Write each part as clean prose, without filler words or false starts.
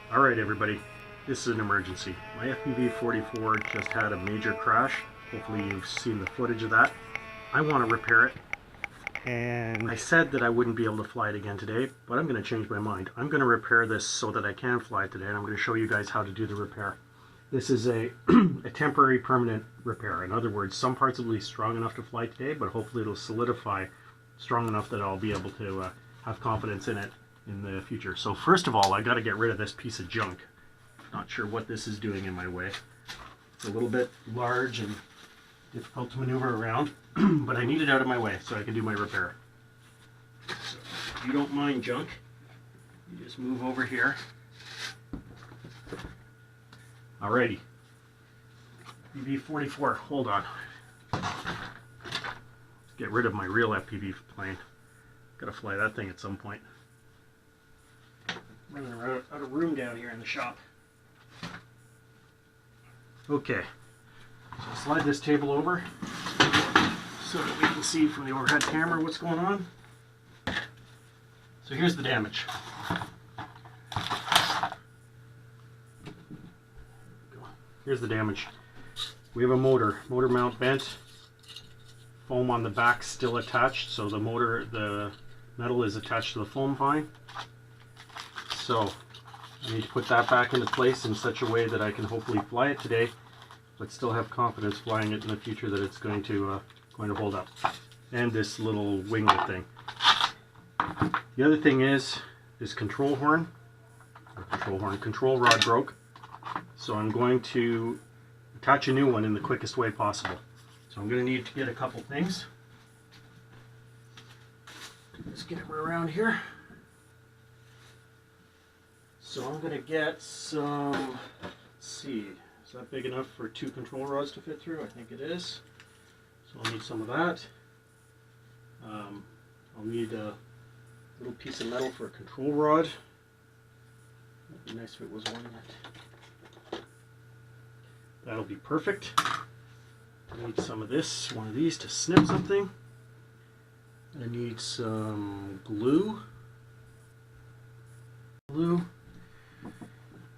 Alright everybody, this is an emergency. My FPV-44 just had a major crash. Hopefully you've seen the footage of that. I want to repair it. And I said that I wouldn't be able to fly it again today, but I'm going to change my mind. I'm going to repair this so that I can fly it today, and I'm going to show you guys how to do the repair. This is a temporary permanent repair. In other words, some parts will be strong enough to fly today, but hopefully it'll solidify strong enough that I'll be able to have confidence in it in the future. So first of all, I got to get rid of this piece of junk. Not sure what this is doing in my way. It's a little bit large and difficult to maneuver around, but I need it out of my way so I can do my repair. So if you don't mind junk, you just move over here. Alrighty. FPV-44, hold on. Let's get rid of my real FPV plane. Gotta fly that thing at some point. Running out of room down here in the shop. Okay, so slide this table over so that we can see from the overhead camera what's going on. So here's the damage. Here's the damage. We have a motor mount bent, foam on the back still attached, so the metal is attached to the foam vine. So I need to put that back into place in such a way that I can hopefully fly it today, but still have confidence flying it in the future that it's going to hold up. And this little winglet thing. The other thing is this control rod broke. So I'm going to attach a new one in the quickest way possible. So I'm going to need to get a couple things. Let's get it around here. So I'm going to get some, let's see, is that big enough for 2 control rods to fit through? I think it is. So I'll need some of that. I'll need a little piece of metal for a control rod. It'd be nice if it was one that. That'll be perfect. I need some of this, one of these to snip something. I need some glue.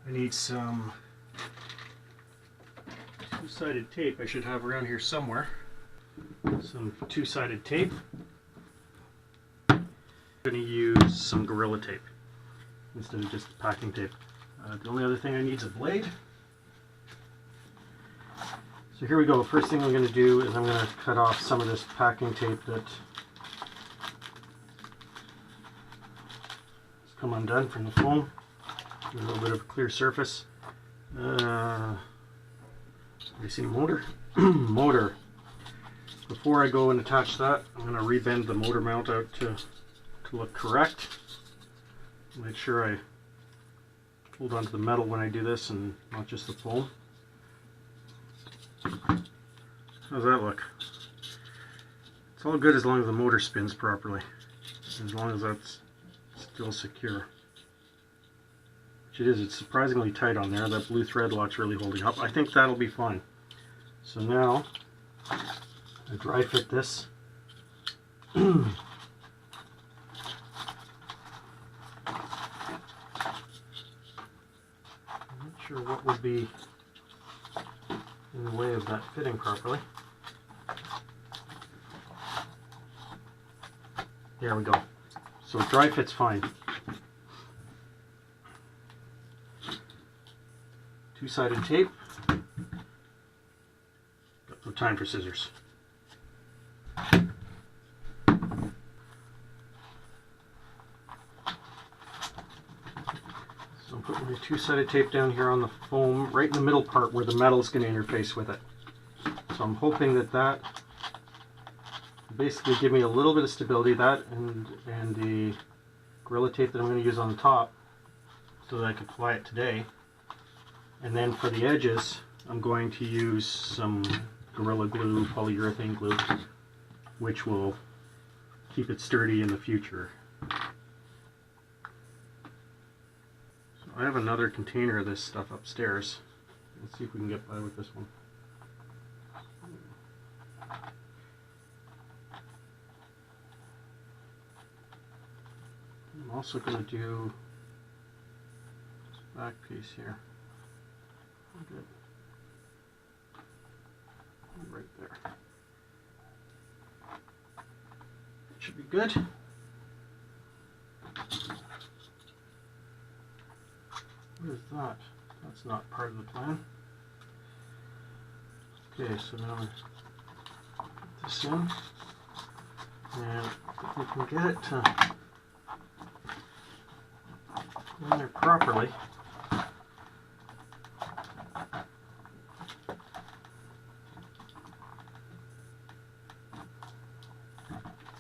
I need some two-sided tape I should have around here somewhere. Some two-sided tape. I'm going to use some Gorilla Tape instead of just packing tape. The only other thing I need is a blade. So here we go. First thing I'm going to do is I'm going to cut off some of this packing tape that has come undone from the foam. A little bit of a clear surface. You see motor? Motor. Before I go and attach that, I'm going to rebend the motor mount out to look correct. Make sure I hold onto the metal when I do this and not just the foam. How's that look? It's all good as long as the motor spins properly. As long as that's still secure. Which it is, it's surprisingly tight on there. That blue thread lock's really holding up. I think that'll be fine. So now, I dry fit this. I'm not sure what would be in the way of that fitting properly. There we go. So dry fit's fine. Two-sided tape. Got no time for scissors. So I'm putting my two-sided tape down here on the foam, right in the middle part where the metal is going to interface with it. So I'm hoping that that basically give me a little bit of stability, that and the Gorilla Tape that I'm going to use on the top so that I can fly it today. And then for the edges, I'm going to use some Gorilla Glue, polyurethane glue, which will keep it sturdy in the future. So I have another container of this stuff upstairs. Let's see if we can get by with this one. I'm also going to do back piece here. Good. Right there. Should be good. What is that? That's not part of the plan. Okay, so now I put this in, and if we can get it to go in there properly.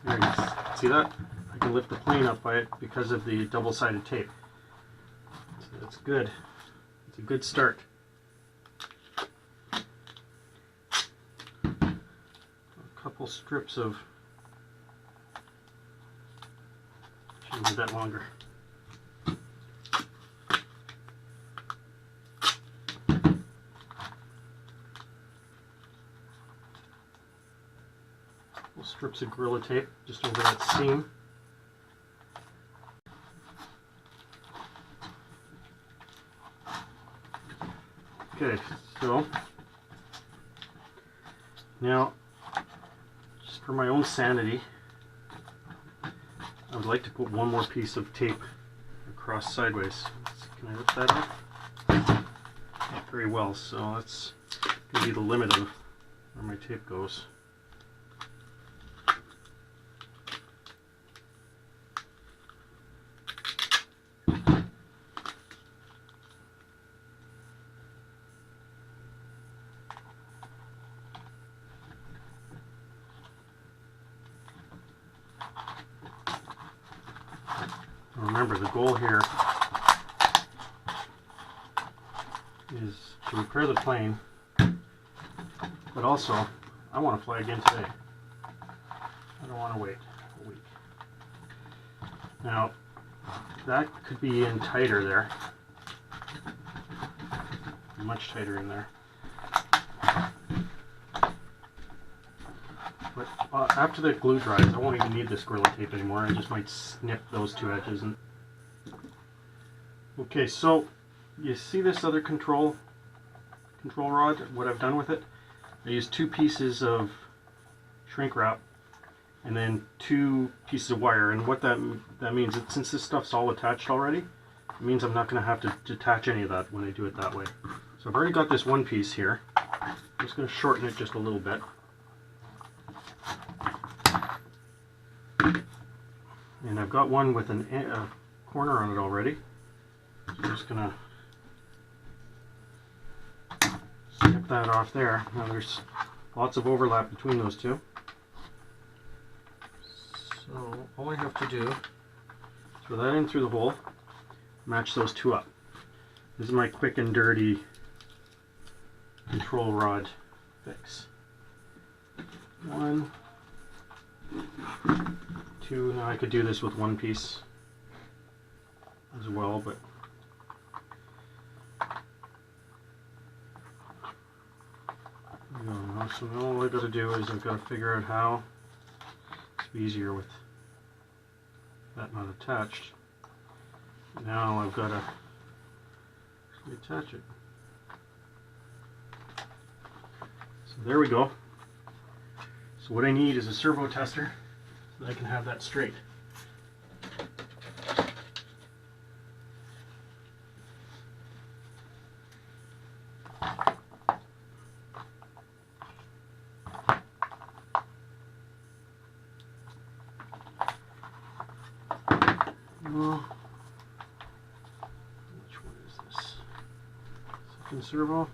There you go. See that? I can lift the plane up by it because of the double-sided tape. So that's good. It's a good start. A couple strips of, should be that longer. Couple strips of Gorilla Tape just over that seam. Okay, so now, just for my own sanity, I would like to put one more piece of tape across sideways. Can I lift that up? Not very well, so that's going to be the limit of where my tape goes. Remember, the goal here is to repair the plane, but also I want to fly again today. I don't want to wait a week. Now, that could be in tighter there, much tighter in there. But after the glue dries, I won't even need this Gorilla Tape anymore. I just might snip those two edges. Okay, so you see this other control rod, what I've done with it? I used 2 pieces of shrink wrap and then 2 pieces of wire, and what that means is, since this stuff's all attached already, it means I'm not going to have to detach any of that when I do it that way. So I've already got this one piece here. I'm just going to shorten it just a little bit. And I've got one with a corner on it already. So I'm just going to snip that off there. Now there's lots of overlap between those two. So all I have to do is throw that in through the hole, match those two up. This is my quick and dirty control rod fix. 1, 2. Now I could do this with 1 piece as well, but so now all I got to do is I've got to figure out how it's easier with that not attached. Now I've got to attach it. So there we go. So what I need is a servo tester so that I can have that straight. Which one is this? Second servo.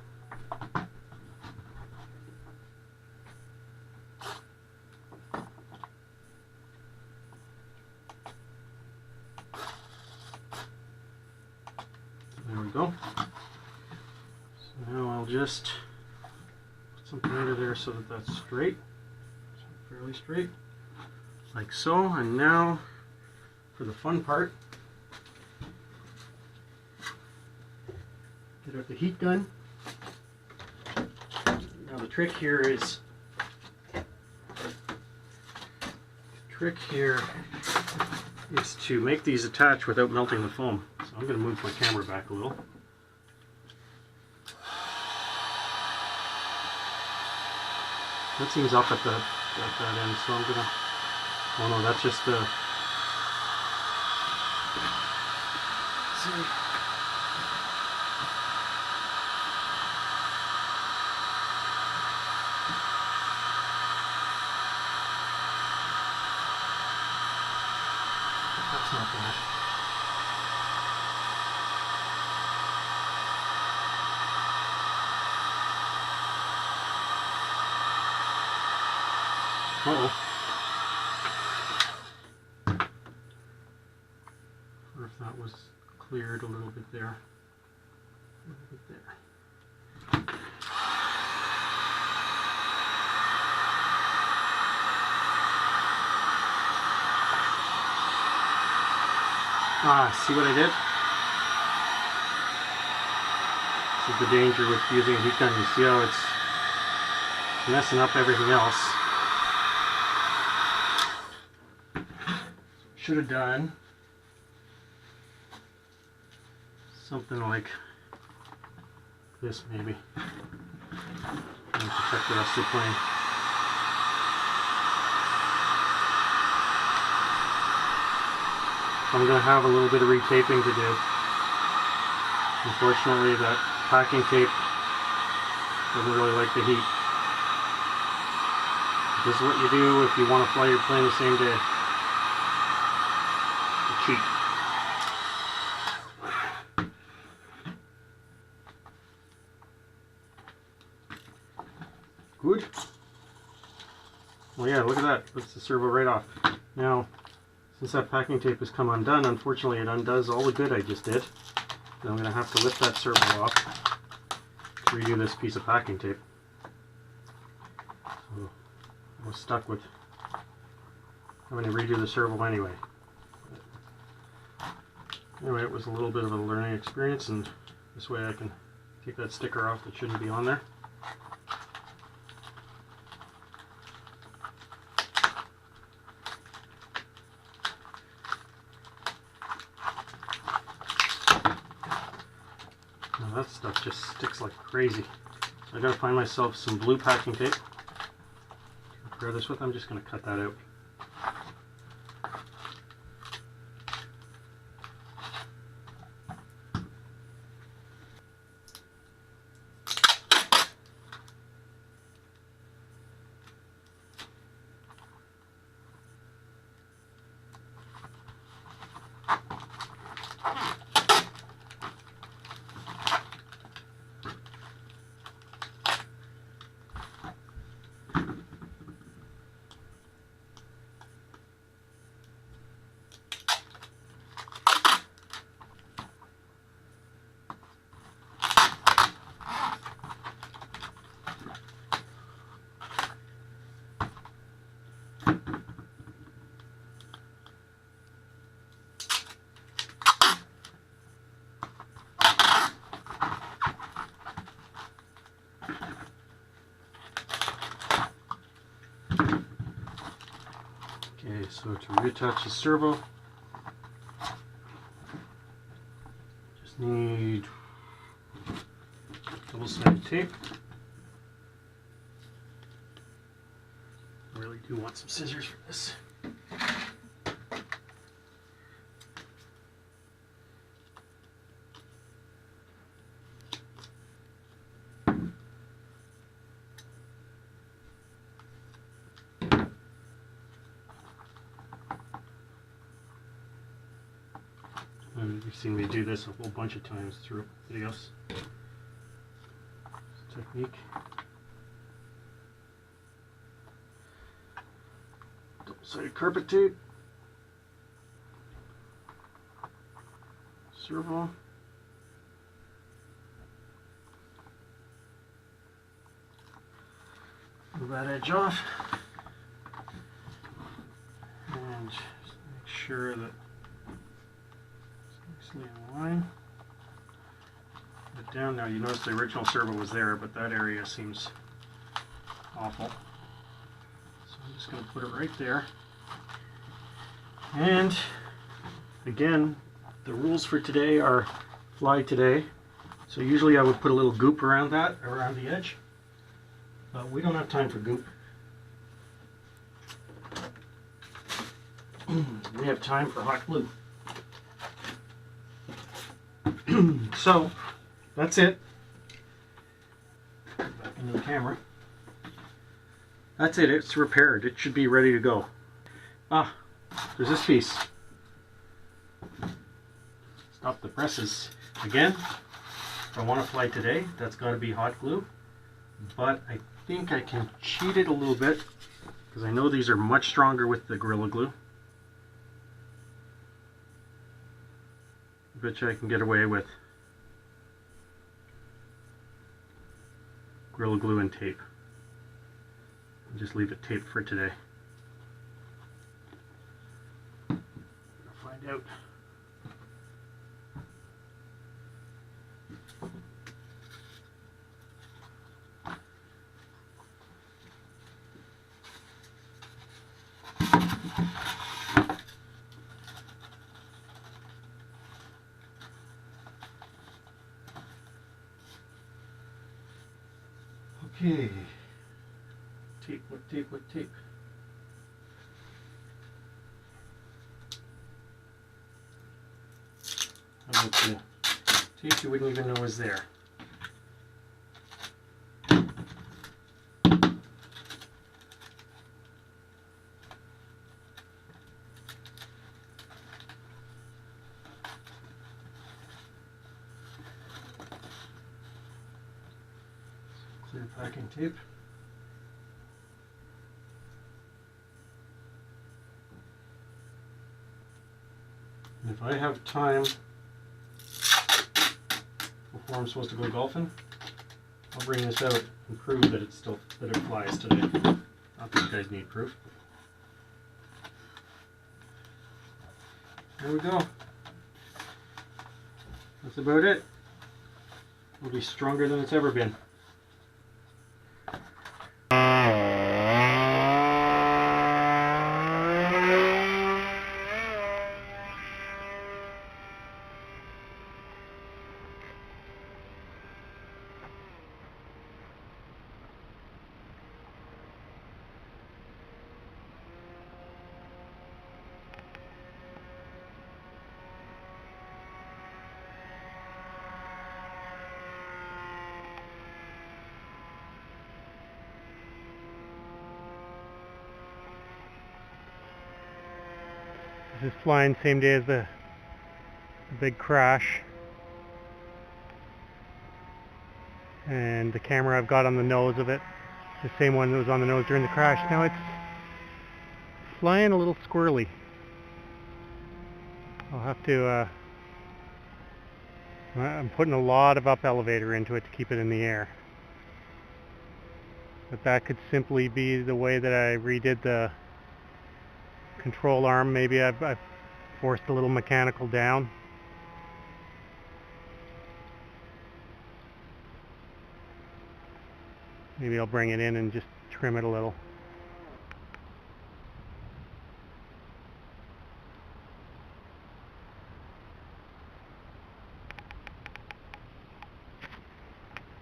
There we go. So now I'll just put something under there so that that's straight, fairly straight, like so. And now for the fun part, get out the heat gun. Now the trick here is to make these attach without melting the foam. So So I'm going to move my camera back a little. That seems up at that end, so I'm going to... Oh no, that's just the... Let's see. That's not bad. Uh-oh. Or if that was cleared a little bit there. A little bit there. Ah, see what I did? This is the danger with using a heat gun. You see how it's messing up everything else. Should have done something like this, maybe, and protect the rest of the plane. I'm going to have a little bit of retaping to do. Unfortunately, that packing tape doesn't really like the heat. This is what you do if you want to fly your plane the same day. Cheap. Good. Well, yeah, look at that. That's the servo right off. Now, since that packing tape has come undone, unfortunately it undoes all the good I just did. And I'm going to have to lift that servo off to redo this piece of packing tape. So I was stuck with having to redo the servo anyway. Anyway, it was a little bit of a learning experience, and this way I can take that sticker off that shouldn't be on there. Now that stuff just sticks like crazy. So I gotta find myself some blue packing tape to repair this with. I'm just gonna cut that out. Okay, so to reattach the servo, just need double-sided tape. I really do want some scissors for this. And you've seen me do this a whole bunch of times through videos. This technique. Double-sided carpet tape. Servo. Move that edge off. And just make sure that in line. Put it down. Now you notice the original servo was there, but that area seems awful. So I'm just going to put it right there. And again, The rules for today are fly today. So usually I would put a little goop around that, around the edge. But we don't have time for goop. We have time for hot glue. So that's it. Back into the camera. That's it. It's repaired. It should be ready to go. Ah, there's this piece. Stop the presses. Again, if I want to fly today, that's got to be hot glue. But I think I can cheat it a little bit because I know these are much stronger with the Gorilla Glue. I bet you I can get away with Gorilla Glue and tape. I'll just leave it taped for today. I'll find out. Okay. Tape, what tape, what tape? How about the tape you wouldn't even know was there? Clear packing tape. And if I have time before I'm supposed to go golfing, I'll bring this out and prove that it flies today. Not that you guys need proof. There we go. That's about it. It'll be stronger than it's ever been. This is flying same day as the big crash, and the camera I've got on the nose of it, the same one that was on the nose during the crash. Now it's flying a little squirrely. I'll have to I'm putting a lot of up elevator into it to keep it in the air, but that could simply be the way that I redid the control arm. Maybe I've forced a little mechanical down. Maybe I'll bring it in and just trim it a little.